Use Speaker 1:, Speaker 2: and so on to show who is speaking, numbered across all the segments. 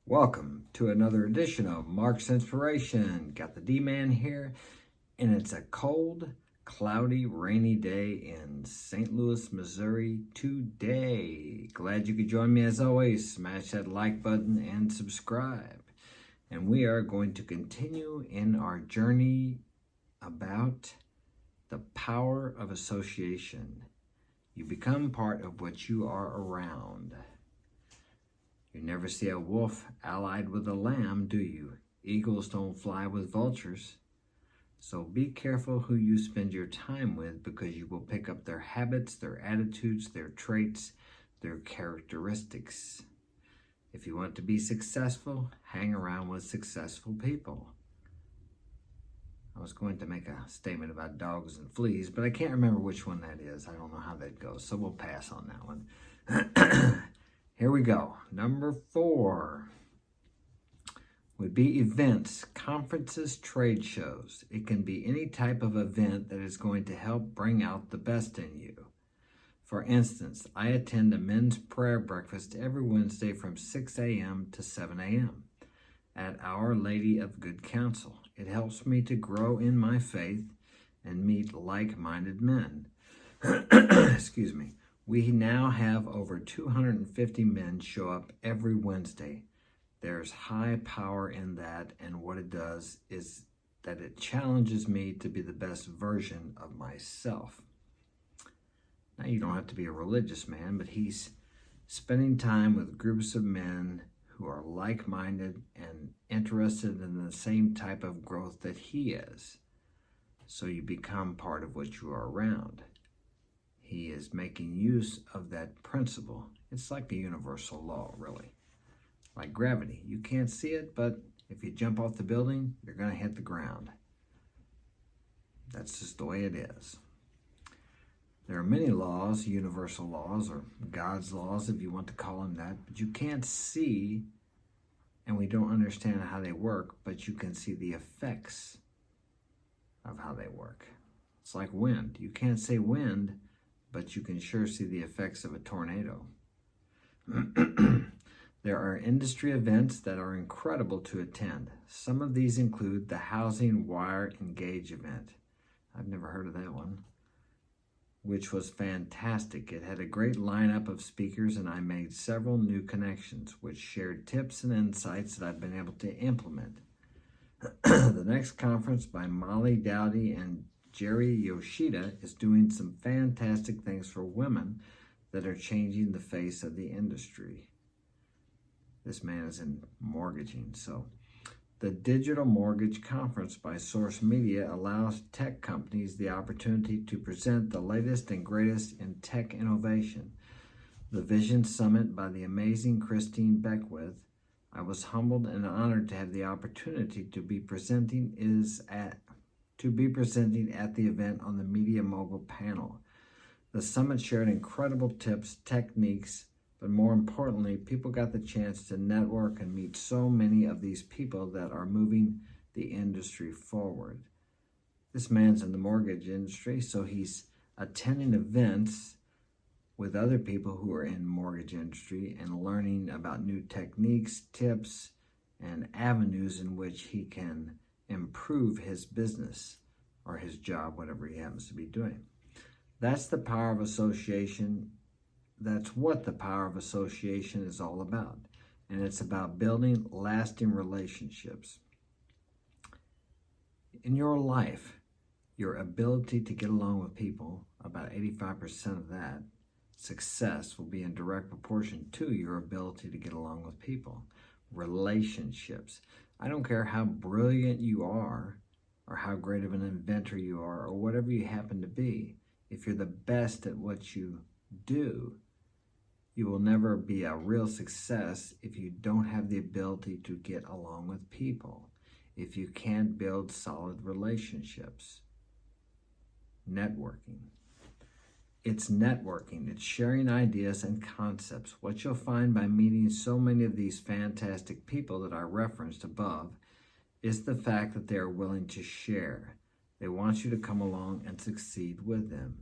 Speaker 1: Welcome to another edition of Mark's Inspiration. Got the D-Man here, and it's a cold, cloudy, rainy day in St. Louis, Missouri today. Glad you could join me as always. Smash that like button and subscribe. And we are going to continue in our journey about the power of association. You become part of what you are around. You never see a wolf allied with a lamb, do you? Eagles don't fly with vultures. So be careful who you spend your time with, because you will pick up their habits, their attitudes, their traits, their characteristics. If you want to be successful, hang around with successful people. I was going to make a statement about dogs and fleas, but I can't remember which one that is. I don't know how that goes, so we'll pass on that one. Here we go. Number 4 would be events, conferences, trade shows. It can be any type of event that is going to help bring out the best in you. For instance, I attend a men's prayer breakfast every Wednesday from 6 a.m. to 7 a.m. at Our Lady of Good Counsel. It helps me to grow in my faith and meet like-minded men. Excuse me. We now have over 250 men show up every Wednesday. There's high power in that, and what it does is that it challenges me to be the best version of myself. Now, you don't have to be a religious man, but he's spending time with groups of men who are like-minded and interested in the same type of growth that he is. So you become part of what you are around. He is making use of that principle. It's like a universal law, really. Like gravity. You can't see it, but if you jump off the building, you're going to hit the ground. That's just the way it is. There are many laws, universal laws, or God's laws, if you want to call them that, but you can't see, and we don't understand how they work, but you can see the effects of how they work. It's like wind. You can't say wind, but you can sure see the effects of a tornado. There are industry events that are incredible to attend. Some of these include the Housing Wire Engage event. I've never heard of that one, which was fantastic. It had a great lineup of speakers, and I made several new connections, which shared tips and insights that I've been able to implement. The next conference by Molly Dowdy and Jerry Yoshida is doing some fantastic things for women that are changing the face of the industry. This man is in mortgaging. So the Digital Mortgage Conference by Source Media allows tech companies the opportunity to present the latest and greatest in tech innovation. The Vision Summit by the amazing Christine Beckwith. I was humbled and honored to have the opportunity to be presenting at the event on the Media Mogul panel. The summit shared incredible tips, techniques, but more importantly, people got the chance to network and meet so many of these people that are moving the industry forward. This man's in the mortgage industry, so he's attending events with other people who are in mortgage industry and learning about new techniques, tips, and avenues in which he can improve his business or his job, whatever he happens to be doing. That's the power of association. That's what the power of association is all about. And it's about building lasting relationships. In your life, your ability to get along with people, about 85% of that success will be in direct proportion to your ability to get along with people. Relationships. I don't care how brilliant you are or how great of an inventor you are or whatever you happen to be. If you're the best at what you do, you will never be a real success if you don't have the ability to get along with people, if you can't build solid relationships. Networking. It's networking. It's sharing ideas and concepts. What you'll find by meeting so many of these fantastic people that I referenced above is the fact that they are willing to share. They want you to come along and succeed with them.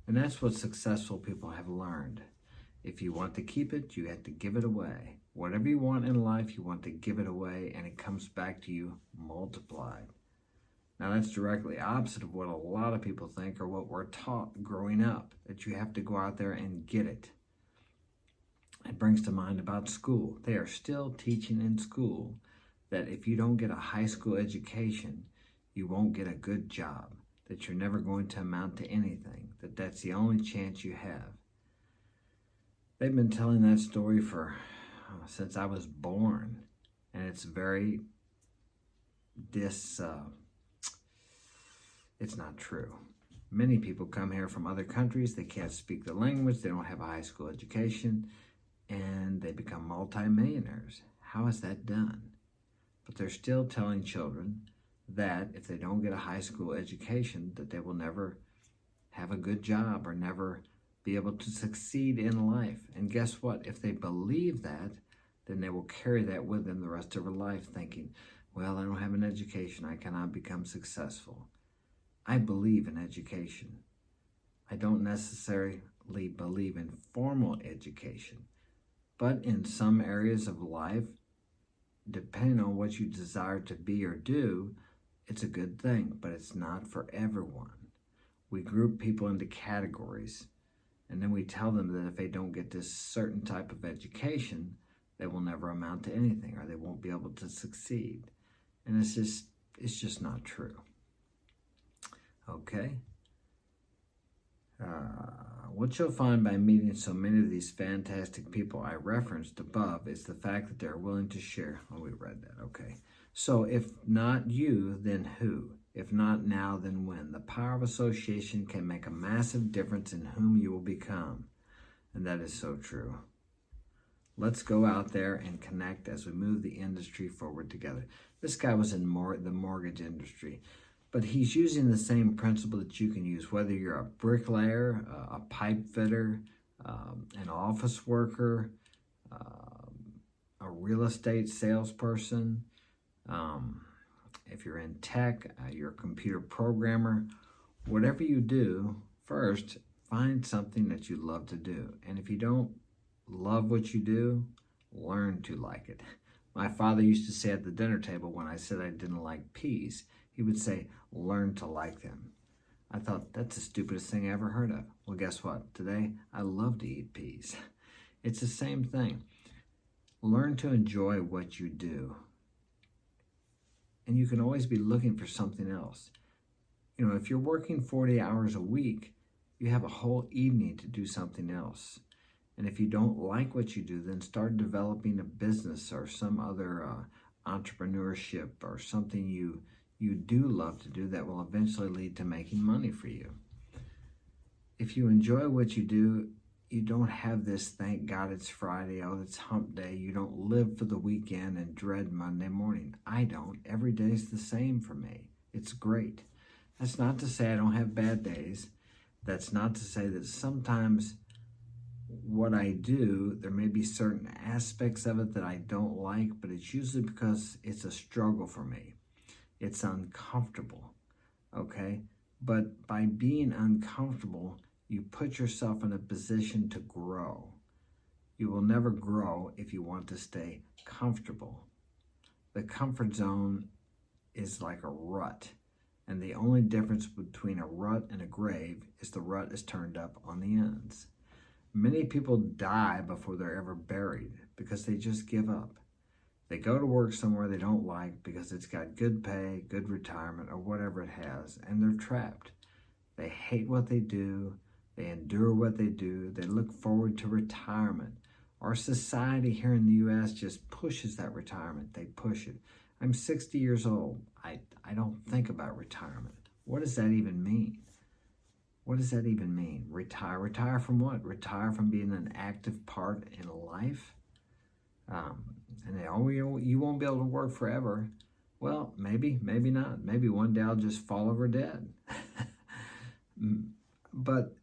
Speaker 1: And that's what successful people have learned. If you want to keep it, you have to give it away. Whatever you want in life, you want to give it away, and it comes back to you multiplied. Now, that's directly opposite of what a lot of people think or what we're taught growing up, that you have to go out there and get it. It brings to mind about school. They are still teaching in school that if you don't get a high school education, you won't get a good job, that you're never going to amount to anything, that that's the only chance you have. They've been telling that story since I was born, and it's very it's not true. Many people come here from other countries, they can't speak the language, they don't have a high school education, and they become multimillionaires. How is that done? But they're still telling children that if they don't get a high school education, that they will never have a good job or never be able to succeed in life. And guess what? If they believe that, then they will carry that with them the rest of their life, thinking, well, I don't have an education, I cannot become successful. I believe in education. I don't necessarily believe in formal education, but in some areas of life, depending on what you desire to be or do, it's a good thing, but it's not for everyone. We group people into categories, and then we tell them that if they don't get this certain type of education, they will never amount to anything, or they won't be able to succeed. And it's just not true. Okay? What you'll find by meeting so many of these fantastic people I referenced above is the fact that they're willing to share. Oh, we read that. Okay. So if not you, then who? If not now, then when? The power of association can make a massive difference in whom you will become. And that is so true. Let's go out there and connect as we move the industry forward together. This guy was in the mortgage industry, but he's using the same principle that you can use, whether you're a bricklayer, a pipe fitter, an office worker, a real estate salesperson, if you're in tech, you're a computer programmer. Whatever you do, first, find something that you love to do. And if you don't love what you do, learn to like it. My father used to say at the dinner table when I said I didn't like peas, he would say, learn to like them. I thought, that's the stupidest thing I ever heard of. Well, guess what? Today, I love to eat peas. It's the same thing. Learn to enjoy what you do. And you can always be looking for something else. You know, if you're working 40 hours a week, you have a whole evening to do something else. And if you don't like what you do, then start developing a business or some other entrepreneurship or something you do love to do that will eventually lead to making money for you. If you enjoy what you do, you don't have this, thank God it's Friday, oh, it's hump day. You don't live for the weekend and dread Monday morning. I don't. Every day is the same for me. It's great. That's not to say I don't have bad days. That's not to say that sometimes what I do, there may be certain aspects of it that I don't like, but it's usually because it's a struggle for me. It's uncomfortable, okay? But by being uncomfortable, you put yourself in a position to grow. You will never grow if you want to stay comfortable. The comfort zone is like a rut, and the only difference between a rut and a grave is the rut is turned up on the ends. Many people die before they're ever buried because they just give up. They go to work somewhere they don't like because it's got good pay, good retirement, or whatever it has, and they're trapped. They hate what they do. They endure what they do. They look forward to retirement. Our society here in the U.S. just pushes that retirement. They push it. I'm 60 years old. I don't think about retirement. What does that even mean? What does that even mean? Retire? Retire from what? Retire from being an active part in life? And you won't be able to work forever. Well, maybe not. Maybe one day I'll just fall over dead. But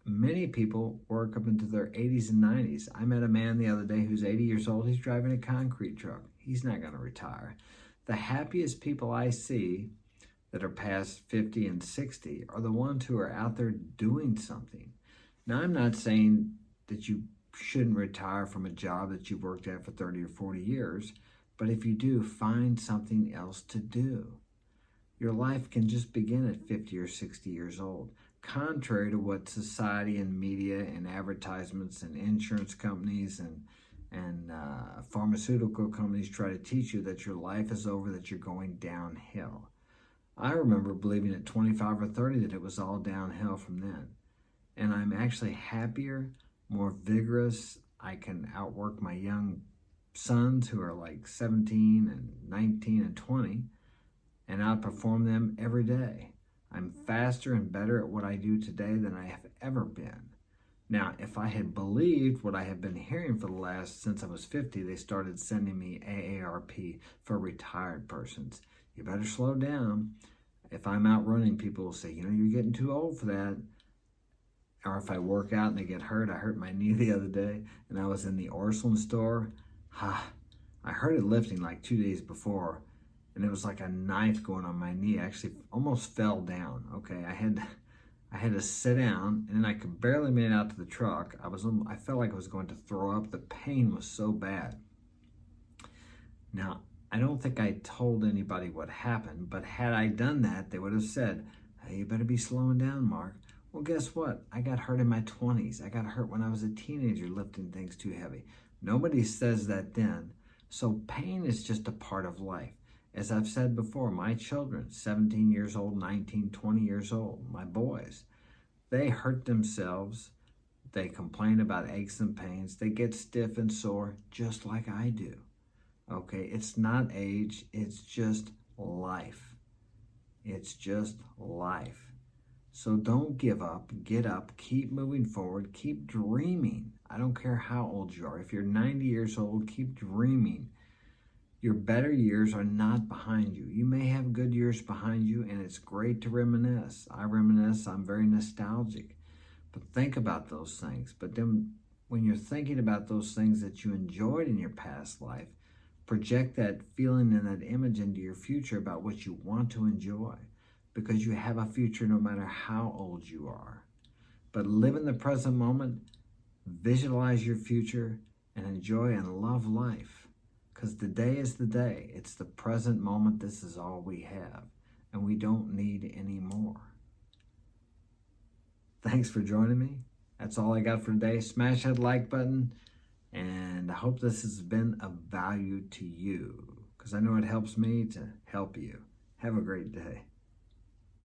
Speaker 1: many people work up into their 80s and 90s. I met a man the other day who's 80 years old. He's driving a concrete truck. He's not going to retire. The happiest people I see that are past 50 and 60 are the ones who are out there doing something. Now, I'm not saying that you shouldn't retire from a job that you've worked at for 30 or 40 years. But if you do, find something else to do. Your life can just begin at 50 or 60 years old. Contrary to what society and media and advertisements and insurance companies and pharmaceutical companies try to teach you, that your life is over, that you're going downhill. I remember believing at 25 or 30 that it was all downhill from then. And I'm actually happier, more vigorous. I can outwork my young sons who are like 17 and 19 and 20 and outperform them every day. I'm faster and better at what I do today than I have ever been. Now, if I had believed what I have been hearing for the last, since I was 50, they started sending me AARP for retired persons. You better slow down. If I'm out running, people will say, you know, you're getting too old for that. Or if I work out and I get hurt, I hurt my knee the other day, and I was in the Orslin store. I heard it lifting like 2 days before, and it was like a knife going on my knee. I actually almost fell down. Okay, I had to sit down, and then I could barely make it out to the truck. I felt like I was going to throw up. The pain was so bad. Now, I don't think I told anybody what happened, but had I done that, they would have said, hey, you better be slowing down, Mark. Well, guess what? I got hurt in my 20s. I got hurt when I was a teenager lifting things too heavy. Nobody says that then. So pain is just a part of life. As I've said before, my children, 17 years old, 19, 20 years old, my boys, they hurt themselves. They complain about aches and pains. They get stiff and sore just like I do. Okay, it's not age, it's just life. It's just life. So don't give up, get up, keep moving forward, keep dreaming. I don't care how old you are. If you're 90 years old, keep dreaming. Your better years are not behind you. You may have good years behind you, and it's great to reminisce. I reminisce, I'm very nostalgic. But think about those things. But then when you're thinking about those things that you enjoyed in your past life, project that feeling and that image into your future about what you want to enjoy, because you have a future no matter how old you are. But live in the present moment, visualize your future, and enjoy and love life. Because the day is the day. It's the present moment. This is all we have. And we don't need any more. Thanks for joining me. That's all I got for today. Smash that like button. And I hope this has been of value to you, because I know it helps me to help you. Have a great day.